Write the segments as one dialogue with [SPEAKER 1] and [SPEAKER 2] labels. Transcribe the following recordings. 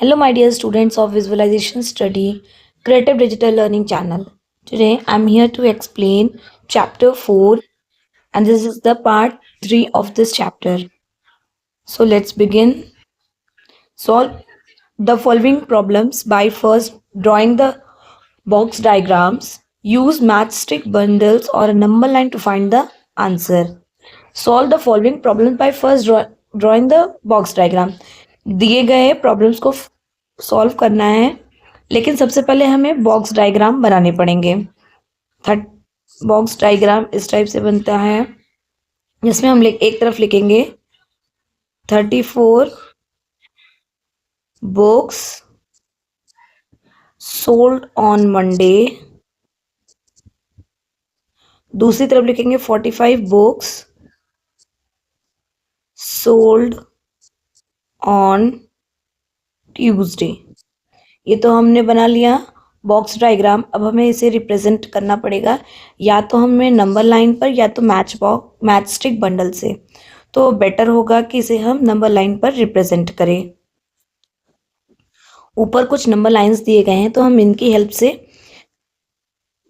[SPEAKER 1] Hello, my dear students of Visualization Study, Creative Digital Learning channel. Today, I'm here to explain chapter 4, and this is the part 3 of this chapter. So, let's begin. Solve the following problems by first drawing the box diagrams. Use matchstick bundles or a number line to find the answer. Solve the following problems by first drawing the box diagram. दिए गए problems को solve करना है, लेकिन सबसे पहले हमें box diagram बनाने पड़ेंगे। थर्ड बॉक्स डायग्राम इस टाइप से बनता है, जिसमें हम एक तरफ लिखेंगे 34 बुक्स सोल्ड ऑन मंडे, दूसरी तरफ लिखेंगे 45 बुक्स सोल्ड ऑन ट्यूसडे। ये तो हमने बना लिया बॉक्स डायग्राम। अब हमें इसे रिप्रेजेंट करना पड़ेगा या तो हमें नंबर लाइन पर या तो मैच स्टिक बंडल से। तो बेटर होगा कि इसे हम नंबर लाइन पर रिप्रेजेंट करें। ऊपर कुछ नंबर लाइंस दिए गए हैं, तो हम इनकी हेल्प से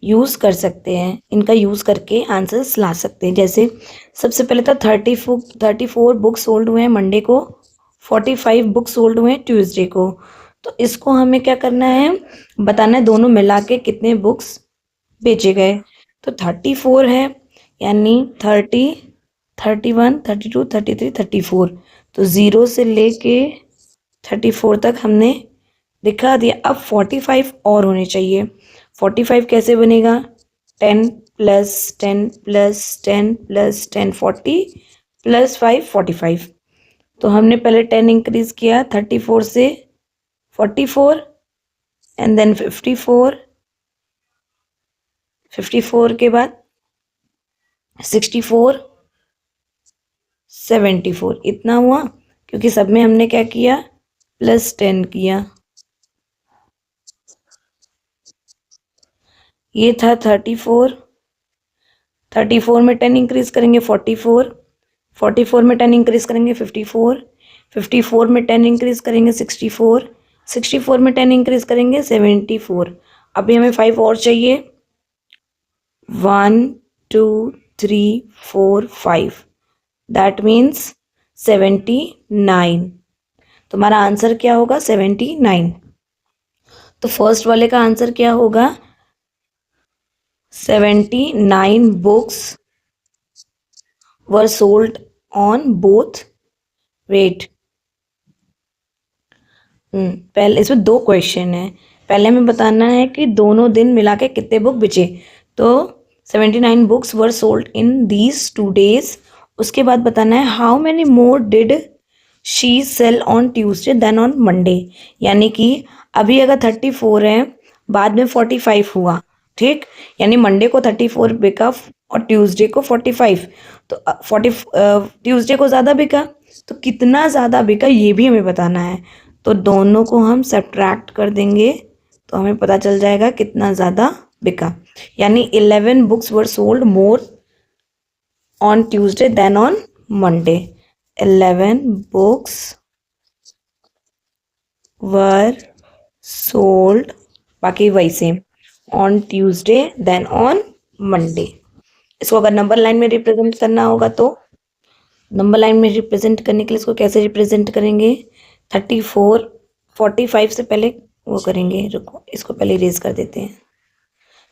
[SPEAKER 1] यूज़ कर सकते हैं, इनका यूज़ करके आंसर्स ला सकते हैं। जैसे सबसे पहले तो 34 बुक्स सोल्ड हुए हैं मंडे को, 45 बुक्स सोल्ड हुए हैं ट्यूसडे को। तो इसको हमें क्या करना है, बताना है दोनों मिला के कितने बुक्स बेचे गए। तो 34 है, यानी 30, 31, 32, 33, 34। तो 0 से लेके 34 तक हमने दिखा दिया। अब 45 और होने चाहिए। 45 कैसे बनेगा, 10 प्लस 10 प्लस 10 प्लस 10 40 प्लस 5 45। तो हमने पहले 10 इंक्रीज किया 34 से 44 एंड देन 54, 54 के बाद 64, 74। इतना हुआ क्योंकि सब में हमने क्या किया, प्लस 10 किया। ये था 34, 34 में 10 इंक्रीज करेंगे 44, 44 में 10 इंक्रीज करेंगे 54, 54 में 10 इंक्रीज करेंगे 64, 64 में 10 इंक्रीज करेंगे 74। अभी हमें 5 और चाहिए, 1 2 3 4 5, दैट मीन्स 79। तुम्हारा आंसर क्या होगा, 79। तो फर्स्ट वाले का आंसर क्या होगा, 79 books were sold on both wait. पहले इसमें 2 क्वेश्चन है। पहले हमें बताना है कि दोनों दिन मिला के कितने बुक बेचे। तो 79 books were sold in these 2 days। उसके बाद बताना है how many more did she sell on Tuesday than on Monday. यानी कि अभी अगर 34 है, बाद में 45 हुआ, ठीक, यानी मंडे को 34 बिका और ट्यूसडे को 45। तो 40 ट्यूसडे को ज़्यादा बिका, तो कितना ज़्यादा बिका ये भी हमें बताना है। तो दोनों को हम सब्ट्रैक्ट कर देंगे तो हमें पता चल जाएगा कितना ज़्यादा बिका। यानी 11 books were sold more on Tuesday than on Monday. 11 books were sold, बाकी वही same, on Tuesday than on Monday. इसको अगर नंबर लाइन में रिप्रेजेंट करना होगा तो नंबर लाइन में रिप्रेजेंट करने के लिए इसको कैसे रिप्रेजेंट करेंगे, 34 45 से पहले वो करेंगे। रुको, इसको पहले इरेज कर देते हैं।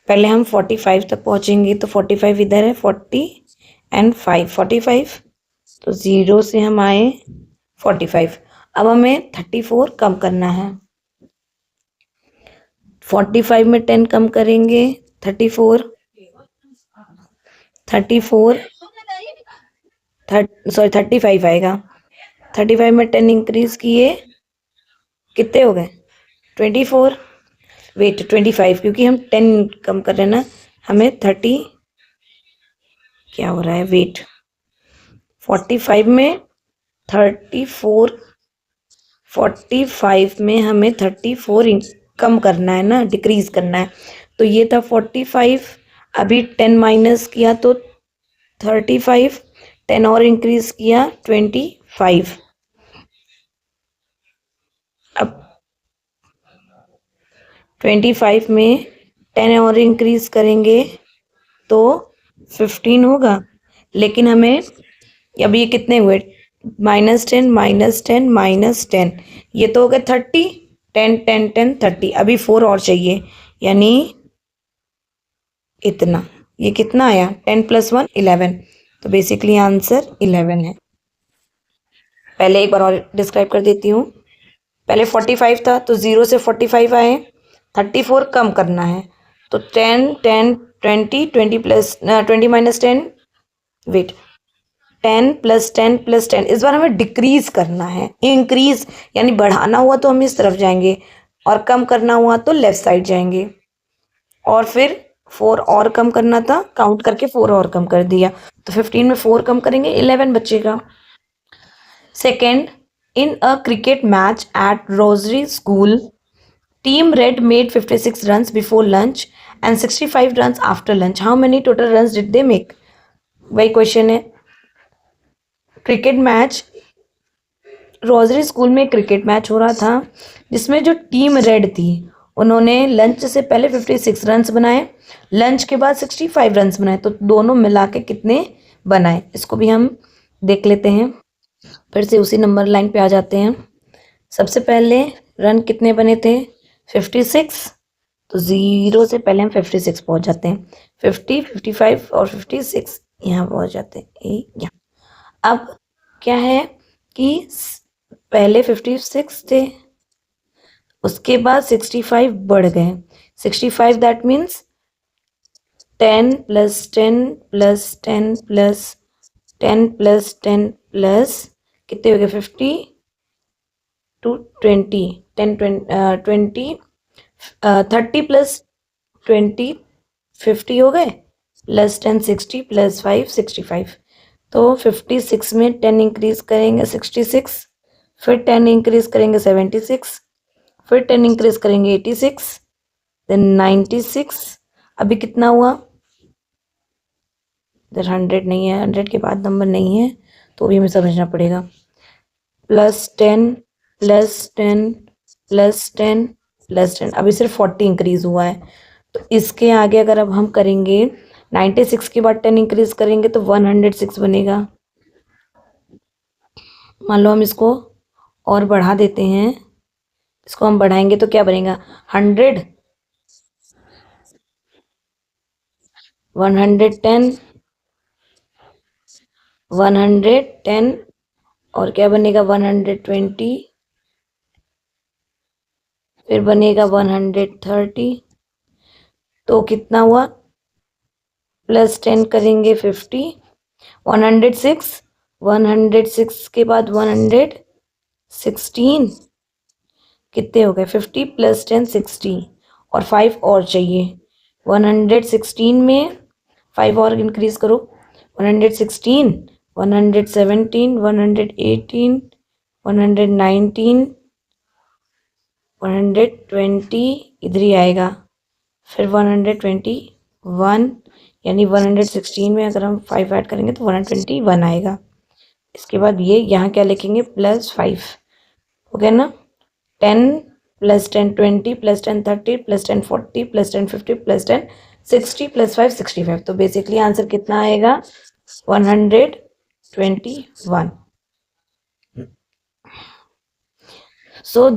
[SPEAKER 1] पहले हम 45 तक पहुंचेंगे, तो 45 इधर है, 40 एंड 5 45। तो 0 से हम आए 45। अब हमें 34 कम करना है। 45 में 10 कम करेंगे 34, 35 आएगा। 35 में 10 इंक्रीज किए, कितने हो गए, 24। वेट 25, क्योंकि हम 10 कम कर रहे हैं ना, हमें 30 क्या हो रहा है, वेट 45 में 34, 45 में हमें 34 कम करना है ना, डिक्रीज करना है। तो ये था 45, अभी 10 माइनस किया तो 35, 10 और इंक्रीज किया 25। अब 25 में 10 और इंक्रीज करेंगे तो 15 होगा, लेकिन हमें अब ये कितने हुए, -10 -10 -10, ये तो हो गए 30, 10 10 10 30, अभी 4 और चाहिए, यानी इतना, ये कितना आया, 10 + 1 11, तो बेसिकली आंसर 11 है। पहले एक बार और डिस्क्राइब कर देती हूँ। पहले 45 था तो 0 से 45 आए, 34 कम करना है, तो 10 10 20 20 प्लस 20 -10, वेट, 10 + 10 + 10, इस बार हमें डिक्रीज करना है, इंक्रीज यानी बढ़ाना हुआ तो हम इस तरफ जाएंगे और कम करना हुआ तो लेफ्ट साइड जाएंगे, और फिर 4 और कम करना था, काउंट करके 4 और कम कर दिया, तो 15 में 4 कम करेंगे 11 बचेगा। Second, in a cricket match at Rosary School, Team Red made 56 runs before lunch and 65 runs after lunch. How many total runs did they make? वही क्वेश्चन है। क्रिकेट मैच, रोजरी स्कूल में क्रिकेट मैच हो रहा था जिसमें जो team red थी उन्होंने लंच से पहले 56 रन्स बनाए, लंच के बाद 65 रन्स बनाए, तो दोनों मिला के कितने बनाए, इसको भी हम देख लेते हैं। फिर से उसी नंबर लाइन पे आ जाते हैं। सबसे पहले रन कितने बने थे, 56, तो 0 से पहले हम 56 पहुंच जाते हैं, 50 55 और 56 यहाँ पहुंच जाते हैं यहाँ। अब क्या है कि पहले 56 थे, उसके बाद 65 बढ़ गए, 65 दैट मीन्स 10 + 10 + 10 + 10 + 10 प्लस कितने हो गए, 50 to 20, 10 20 30 + 20 50 हो गए, +10 60 + 5 65, तो 56 में 10 इंक्रीज करेंगे 66, फिर 10 इंक्रीज करेंगे 76, फिर 10 इंक्रीज करेंगे 86, देन 96, अभी कितना हुआ, इधर 100 नहीं है, 100 के बाद नंबर नहीं है, तो भी हमें समझना पड़ेगा, +10 +10 +10 +10, अभी सिर्फ 40 इंक्रीज हुआ है, तो इसके आगे अगर अब हम करेंगे 96 के बाद 10 इंक्रीज करेंगे तो 106 बनेगा। मान लो हम इसको और बढ़ा देते हैं, इसको हम बढ़ाएंगे तो क्या बनेगा, 100 110 110, और क्या बनेगा 120, फिर बनेगा 130, तो कितना हुआ, +10 करेंगे 50, 106, 106 के बाद 116, कितने हो गए, 50 + 10 60, और 5 और चाहिए, 116 में 5 और इंक्रीज करो, 116 117 118 119 120, इधर ही आएगा, फिर 121, यानी 116 में अगर हम 5 ऐड करेंगे तो 121 आएगा। इसके बाद ये यहाँ क्या लिखेंगे, +5 हो गया ना, 10 + 10 20 + 10 30 + 10 40 + 10 50 + 10 60 + 5 65, तो बेसिकली आंसर कितना आएगा, 121। सो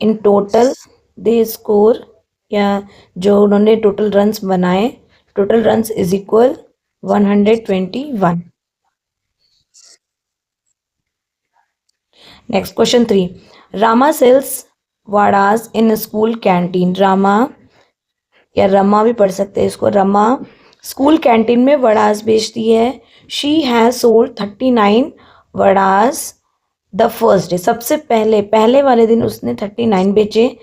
[SPEAKER 1] इन टोटल दे स्कोर, या जो उन्होंने टोटल रन्स बनाए, total runs is equal 121। Next question 3, Rama sells vadas in school canteen, Rama या रमा भी पढ़ सकते हैं इसको, रमा स्कूल कैंटीन में वड़ास बेचती है, she has sold 39 vadas the first day, सबसे पहले पहले वाले दिन उसने 39 बेचे,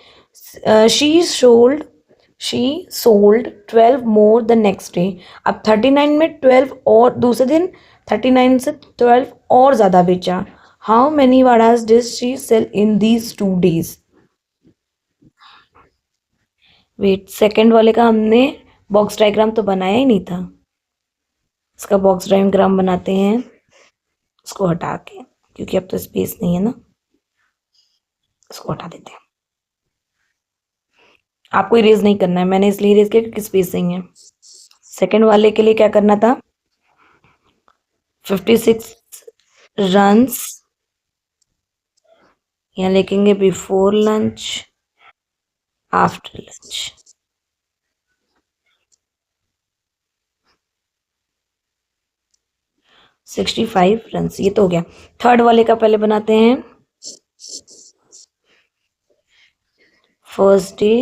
[SPEAKER 1] she sold 12 more the next day, अब 39 में 12 और दूसरे दिन 39 से 12 और ज़्यादा बेचा, how many vadas did she sell in these 2 days। Wait, second वाले का हमने बॉक्स डायग्राम तो बनाया ही नहीं था, इसका बॉक्स डायग्राम बनाते हैं, इसको हटा के, क्योंकि अब तो स्पेस नहीं है ना, इसको हटा देते हैं। आपको इरेज नहीं करना है, मैंने इसलिए इरेज किया क्योंकि स्पेसिंग है। सेकंड वाले के लिए क्या करना था, 56 रन्स यहाँ लिखेंगे before lunch, after lunch. 65 runs, ये तो हो गया। थर्ड वाले का पहले बनाते हैं। First day,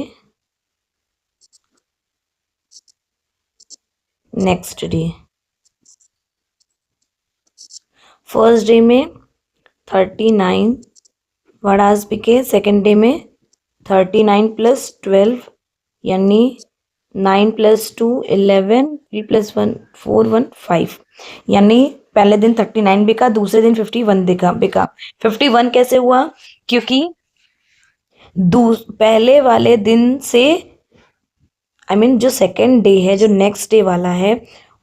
[SPEAKER 1] next day. First day में 39 वड़ास बिके, सेकेंड डे में 39 प्लस 12 यानी 9 प्लस 2 11, 3 प्लस 1 4 1 5, यानी पहले दिन 39 बिका, दूसरे दिन 51 बिका। 51 कैसे हुआ, क्योंकि पहले वाले दिन से जो सेकेंड डे है, जो नेक्स्ट डे वाला है,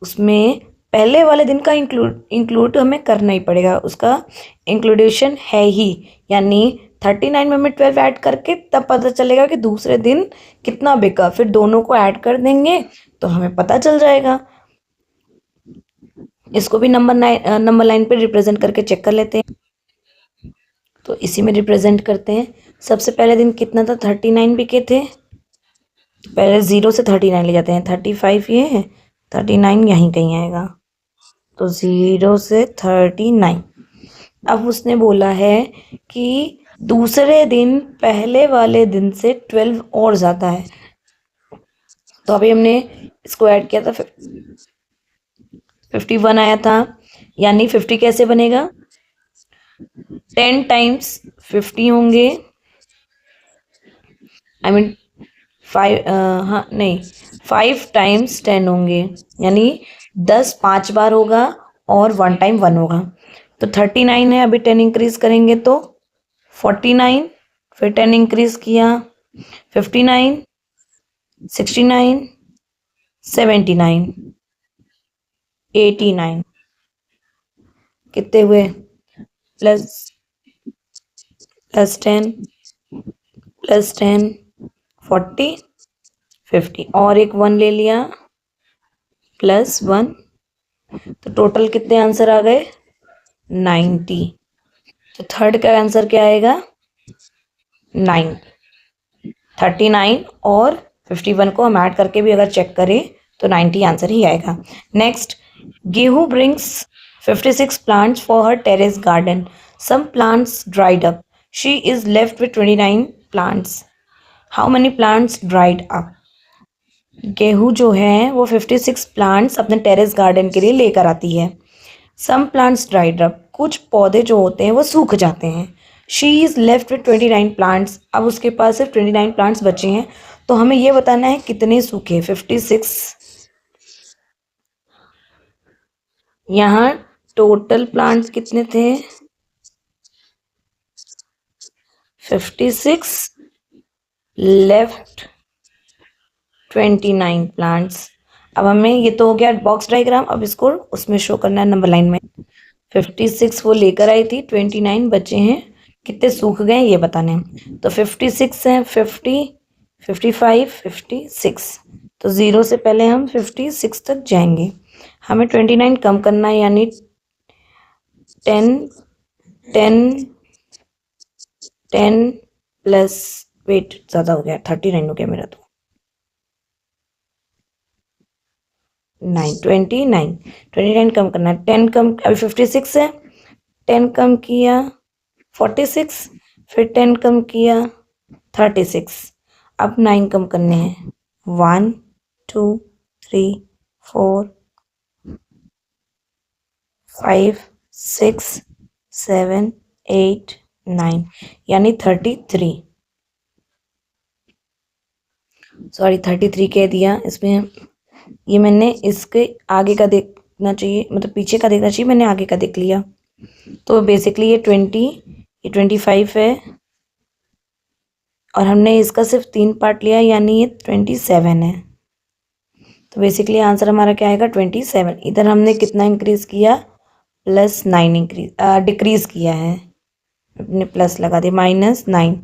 [SPEAKER 1] उसमें पहले वाले दिन का इंक्लूड हमें करना ही पड़ेगा, उसका इंक्लूडेशन है ही। यानी 39 में हमें 12 ऐड करके तब पता चलेगा कि दूसरे दिन कितना बिका, फिर दोनों को ऐड कर देंगे तो हमें पता चल जाएगा। इसको भी नंबर लाइन पे रिप्रेजेंट करके चेक कर लेते हैं। तो इसी में रिप्रेजेंट करते हैं। सबसे पहले दिन कितना था, 39 बिके थे। पहले 0 से 39 ले जाते हैं, 35 ये है, 39 यहीं कहीं आएगा, तो 0 से 39। अब उसने बोला है कि दूसरे दिन पहले वाले दिन से 12 और ज़्यादा है, तो अभी हमने इसको ऐड किया था, 51 आया था। यानी 50 कैसे बनेगा, 10 टाइम्स 50 होंगे, 5 हाँ नहीं 5 टाइम्स 10 होंगे, यानी 10 5 बार होगा और 1 टाइम 1 होगा। तो 39 है, अभी 10 इंक्रीज करेंगे तो 49, फिर 10 इंक्रीज किया 59, 69, 79, 89, कितने हुए, प्लस 10 प्लस 10 40 50, और एक 1 ले लिया प्लस 1, तो टोटल कितने आंसर आ गए, 90। तो थर्ड का आंसर क्या आएगा, 9। 39 और 51 को हम ऐड करके भी अगर चेक करें तो 90 आंसर ही आएगा। नेक्स्ट, गेहूं brings 56 plants for her terrace garden, some plants dried up, she is left with 29 plants, how many plants dried up. गेहूं जो है वो 56 प्लांट्स अपने टेरेस गार्डन के लिए लेकर आती है। सम प्लांट्स ड्राइड अप, कुछ पौधे जो होते हैं वो सूख जाते हैं। She is left with 29 plants, अब उसके पास सिर्फ 29 प्लांट्स बचे हैं, तो हमें ये बताना है कितने सूखे, 56। यहाँ टोटल प्लांट्स कितने थे, 56, लेफ्ट 29 प्लांट्स। अब हमें ये तो हो गया बॉक्स डायग्राम, अब इसको उसमें शो करना है नंबर लाइन में। 56 वो लेकर आई थी, 29 बचे हैं, कितने सूख गए ये बताने हैं। तो 56 है, 50, 55, 56, तो 0 से पहले हम 56 तक जाएंगे। हमें 29 कम करना है, यानी 10 10 10 प्लस, वेट ज़्यादा हो गया, 39 हो गया मेरा, तो 29 कम करना है, 10 कम, अभी 56 है, 10 कम किया 46, फिर 10 कम किया 36, अब 9 कम करने हैं, 1 2 3 4 5 6 7 8 9, यानी 33, सॉरी 33 कह दिया इसमें। ये मैंने इसके आगे का देखना चाहिए, मतलब पीछे का देखना चाहिए, मैंने आगे का देख लिया। तो बेसिकली ये 20, ये 25 है, और हमने इसका सिर्फ 3 पार्ट लिया, यानी ये 27 है। तो बेसिकली आंसर हमारा क्या आएगा, 27। इधर हमने कितना इंक्रीज किया, प्लस 9 डिक्रीज किया है, अपने प्लस लगा दिया, -9,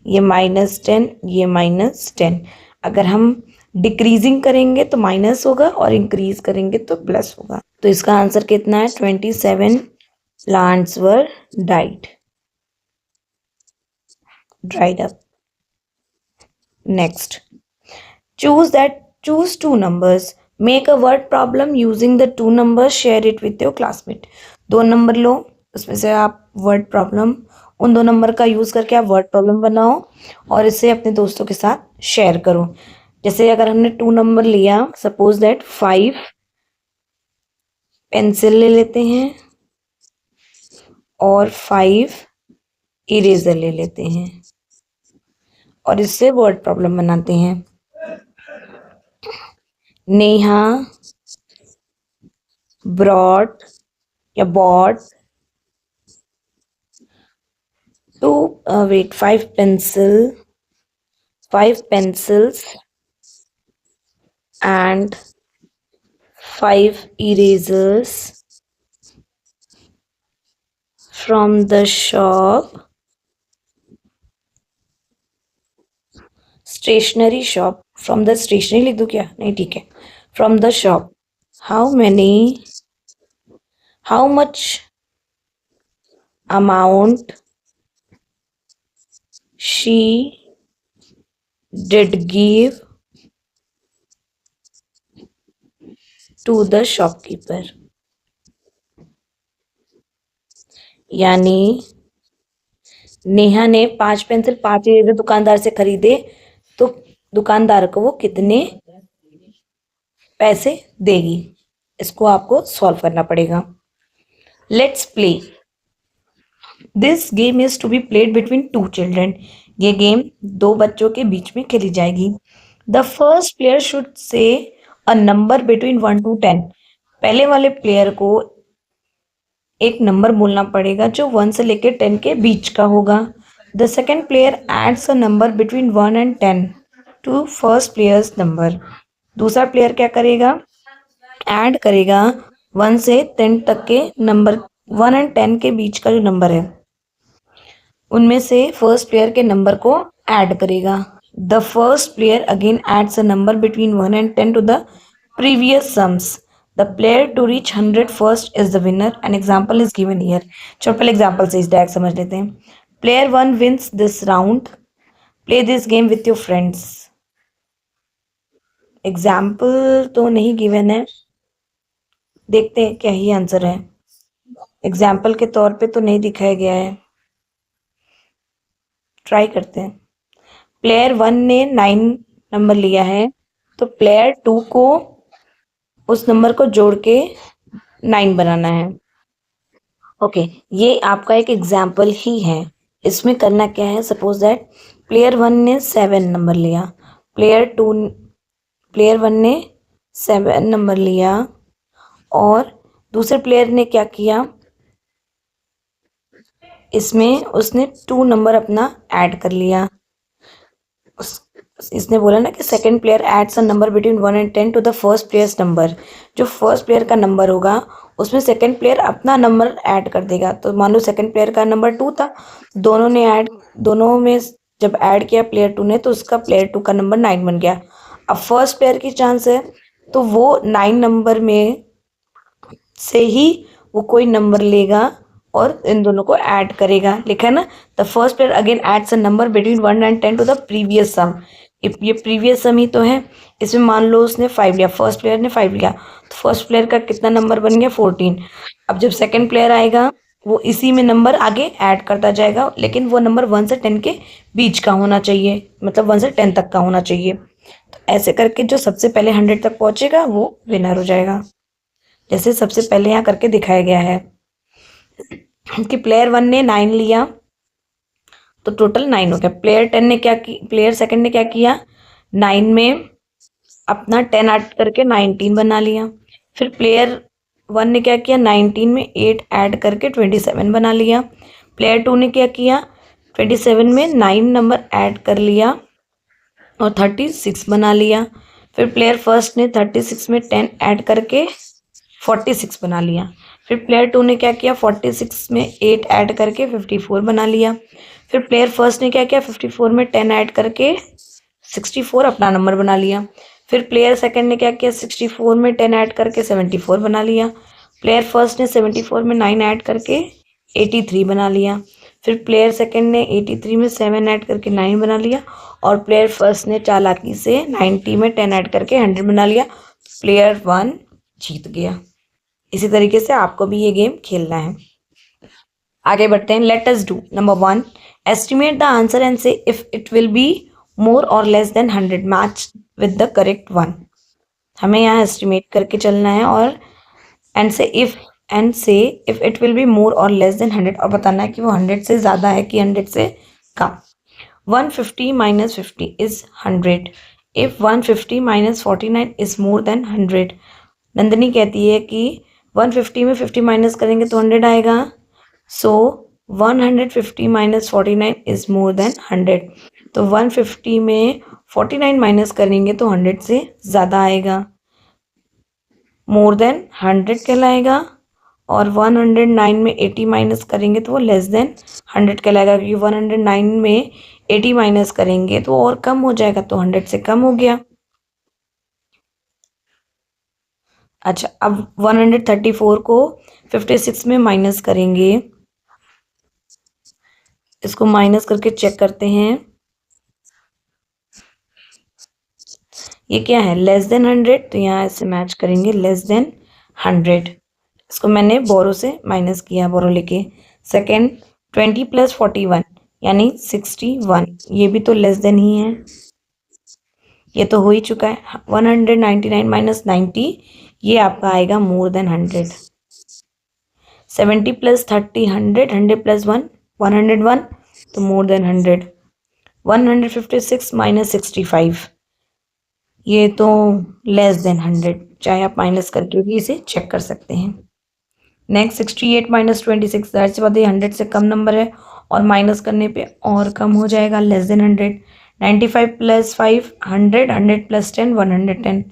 [SPEAKER 1] ये -10, ये -10। अगर हम डिक्रीजिंग करेंगे तो माइनस होगा और इंक्रीज करेंगे तो प्लस होगा। तो इसका आंसर कितना है? 27 plants were dried up. Next, choose two numbers. Make a word problem using the two numbers. Share it with your classmate. दो नंबर लो, उसमें से आप वर्ड प्रॉब्लम, उन दो नंबर का यूज करके आप वर्ड प्रॉब्लम बनाओ और इसे अपने दोस्तों के साथ शेयर करो। जैसे अगर हमने 2 नंबर लिया, सपोज दैट 5 पेंसिल ले लेते हैं और 5 इरेजर ले लेते हैं और इससे वर्ड प्रॉब्लम बनाते हैं। नेहा ब्रॉड या bought to wait 5 pencils and 5 erasers from the shop, stationery shop, from the stationery लिख दूं क्या? नहीं, ठीक है, from the shop. How much amount she did give to the shopkeeper? यानी नेहा ने 5 पेंसिल 5 इरेजर दुकानदार से खरीदे तो दुकानदार को वो कितने पैसे देगी? इसको आपको सॉल्व करना पड़ेगा। Let's play. This game is to be played between 2 children. ये गेम 2 बच्चों के बीच में खेली जाएगी। The first player should say a number between 1 to 10। पहले वाले प्लेयर को एक नंबर बोलना पड़ेगा जो 1 से लेकर 10 के बीच का होगा। The second player adds a number between 1 and 10 to first player's number. दूसरा प्लेयर क्या करेगा? ऐड करेगा 1 से 10 तक के नंबर, 1 and 10 के बीच का जो नंबर है उनमें से फर्स्ट प्लेयर के नंबर को ऐड करेगा। The first player again adds a number between 1 and 10 to the previous sums. The player to reach 100 first is the winner. An example is given here. चलो पहले example से इस direct समझ लेते हैं। Player 1 wins this round. Play this game with your friends. Example तो नहीं given है, देखते हैं क्या ही आंसर है। एग्जाम्पल के तौर पे तो नहीं दिखाया गया है, ट्राई करते हैं। प्लेयर 1 ने 9 नंबर लिया है तो प्लेयर 2 को उस नंबर को जोड़ के 9 बनाना है। ओके, ये आपका एक एग्जाम्पल ही है। इसमें करना क्या है? सपोज दैट प्लेयर 1 ने 7 नंबर लिया, प्लेयर 1 ने 7 नंबर लिया और दूसरे प्लेयर ने क्या किया? इसमें उसने 2 नंबर अपना ऐड कर लिया। इसने बोला ना कि second player adds a number between 1 and 10 to the first player's number. जो फर्स्ट प्लेयर का नंबर होगा उसमें सेकंड प्लेयर अपना नंबर ऐड कर देगा। तो मान लो सेकंड प्लेयर का नंबर 2 था, दोनों में जब ऐड किया प्लेयर 2 ने तो उसका प्लेयर 2 का नंबर 9 बन गया। अब फर्स्ट प्लेयर की चांस है तो वो 9 नंबर में से ही वो कोई नंबर लेगा और इन दोनों को ऐड करेगा। लिखा है ना, the first player again adds a number between 1 and 10 to the previous sum. ये प्रीवियस सम ही तो है। इसमें मान लो उसने 5 लिया, फर्स्ट प्लेयर ने 5 लिया तो फर्स्ट प्लेयर का कितना नंबर बन गया? 14। अब जब सेकंड प्लेयर आएगा वो इसी में नंबर आगे ऐड करता जाएगा, लेकिन वो नंबर 1 से 10 के बीच का होना चाहिए, मतलब 1 से 10 तक का होना चाहिए। तो ऐसे करके जो सबसे पहले 100 तक पहुंचेगा वो विनर हो जाएगा, जैसे सबसे पहले यहाँ करके दिखाया गया है कि प्लेयर 1 ने 9 लिया तो टोटल 9 हो गया। प्लेयर सेकंड ने क्या किया? 9 में अपना 10 ऐड करके 19 बना लिया। फिर प्लेयर 1 ने क्या किया? 19 में 8 ऐड करके 27 बना लिया। प्लेयर 2 ने क्या किया? 27 में 9 नंबर ऐड कर लिया और 36 बना लिया। फिर प्लेयर फर्स्ट ने 36 में 10 ऐड करके 46 बना लिया। फिर प्लेयर 2 ने क्या किया? 46 में 8 ऐड करके 54 बना लिया। फिर प्लेयर फर्स्ट ने क्या किया? 54 में 10 ऐड करके 64 अपना नंबर बना लिया। फिर प्लेयर सेकंड ने क्या किया, 64 में 10 ऐड करके 74 बना लिया। प्लेयर फर्स्ट ने 74 में 9 ऐड करके 83 बना लिया। फिर प्लेयर सेकंड ने 83 में 7 ऐड करके 9 बना लिया। और प्लेयर फर्स्ट ने चालाकी से 90 में 10 ऐड करके 100 बना लिया। प्लेयर 1 जीत गया। इसी तरीके से आपको भी ये गेम खेलना है। आगे बढ़ते हैं। Let us do number 1, estimate the answer and say if it will be more और less than 100 match with the correct one. हमें यहाँ एस्टिमेट करके चलना है और and say if it will be more और लेस देन 100 और बताना है कि वो 100 से ज़्यादा है कि 100 से कम। 150 minus 50 is 100 if 150 minus 49 is more than 100। Nandini कहती है कि 150 में 50 माइनस करेंगे तो 100 आएगा। सो 150 माइनस 49 इज मोर देन 100। तो 150 में 49 माइनस करेंगे तो 100 से ज़्यादा आएगा, मोर देन 100 कहलाएगा। और 109 में 80 माइनस करेंगे तो वो लेस देन 100 कहलाएगा, क्योंकि 109 में 80 माइनस करेंगे तो और कम हो जाएगा, तो 100 से कम हो गया। अच्छा, अब 134 को 56 में माइनस करेंगे, इसको माइनस करके चेक करते हैं। ये क्या है, लेस देन 100, तो यहाँ ऐसे मैच करेंगे लेस देन 100। इसको मैंने बोरो से माइनस किया, बोरो लेके। सेकेंड 20 प्लस 41 यानी 61, ये भी तो लेस देन ही है, ये तो हो ही चुका है। 199 माइनस 90, ये आपका आएगा मोर देन 100। 70 प्लस 30 100, 100 प्लस 1 101, तो मोर देन 100। 156 माइनस 65, ये तो लेस देन 100, चाहे आप माइनस करके भी इसे चेक कर सकते हैं। नेक्स्ट 68 माइनस 26, दैट से बात है 100 से कम नंबर है और माइनस करने पे और कम हो जाएगा, लेस देन 100। 95 प्लस 5 100, 100 प्लस 10 110,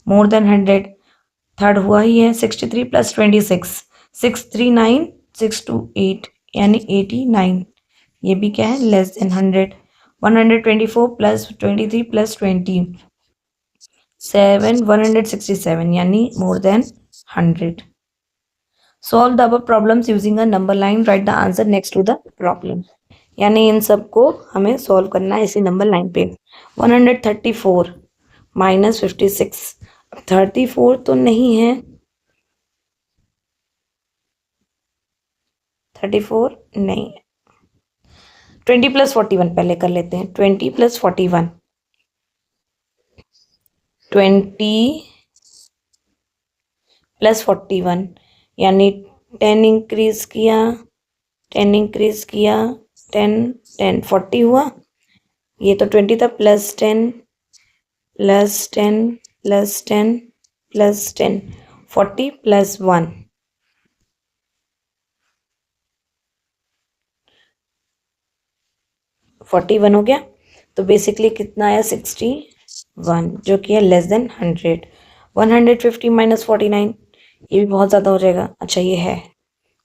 [SPEAKER 1] मोर देन 100। थर्ड हुआ ही है। 63 प्लस 26 639 628 यानी 89, ये भी क्या है, लेस देन 100। 124 प्लस 23 प्लस 20 7 167 यानी more than 100। Solve the above problems using a number line, write the answer next to the problem. यानी इन सबको हमें सॉल्व करना है इसी नंबर लाइन पे। 134 माइनस 56, 34 तो नहीं है, 34 नहीं है। 20 प्लस 41 पहले कर लेते हैं। 20 प्लस 41, 20 प्लस 41 यानी 10 इंक्रीज किया, 10 इंक्रीज किया, 10 10 40 हुआ। ये तो 20 था, plus 10 plus 10 plus 10 plus 10, 40 plus 1, 41 हो गया। तो बेसिकली कितना आया, 61, जो कि है लेस देन 100। 150 माइनस 49, ये भी बहुत ज़्यादा हो जाएगा। अच्छा ये है,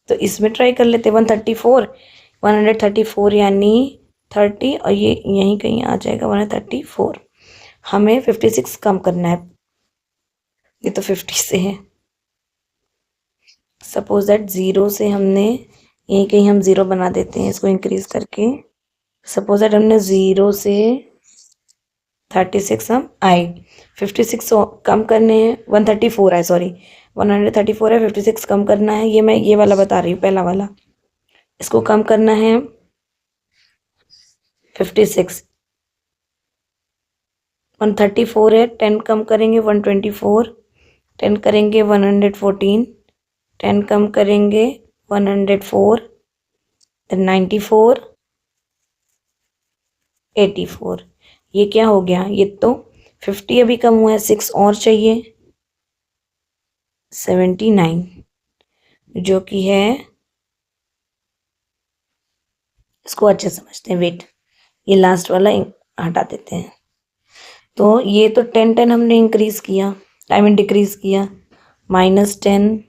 [SPEAKER 1] तो इसमें ट्राई कर लेते। 134 यानी 30 और ये यहीं कहीं आ जाएगा 134। हमें 56 कम करना है, ये तो 50 से है। सपोज दैट 0 से हमने यहीं कहीं हम 0 बना देते हैं इसको इंक्रीज करके। सपोज दैट हमने 0 से 36 हम आए, 56 कम करने हैं, 134 है, सॉरी 134 है, 56 कम करना है। ये मैं ये वाला बता रही हूँ, पहला वाला, इसको कम करना है 56। 134 है, 10 कम करेंगे 124, 10 करेंगे 114, 10 कम करेंगे 104, देन 94, 84। ये क्या हो गया, ये तो 50 अभी कम हुआ है, 6 और चाहिए, 79, जो कि है, इसको अच्छे समझते हैं, वेट, ये लास्ट वाला हटा देते हैं। तो ये तो 10 हमने इंक्रीज किया, आई मीन डिक्रीज किया, -10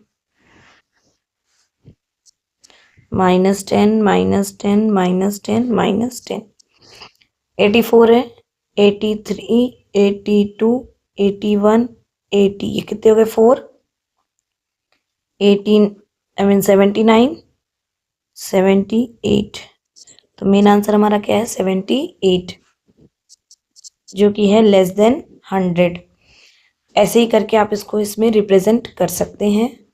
[SPEAKER 1] -10 -10 -10 -10, 84 है, 83, 82, 81, 80, ये कितने हो गए 4, 18 आई मीन 79, 78। तो मेन आंसर हमारा क्या है 78, जो कि है लेस देन 100। ऐसे ही करके आप इसको इसमें रिप्रेजेंट कर सकते हैं।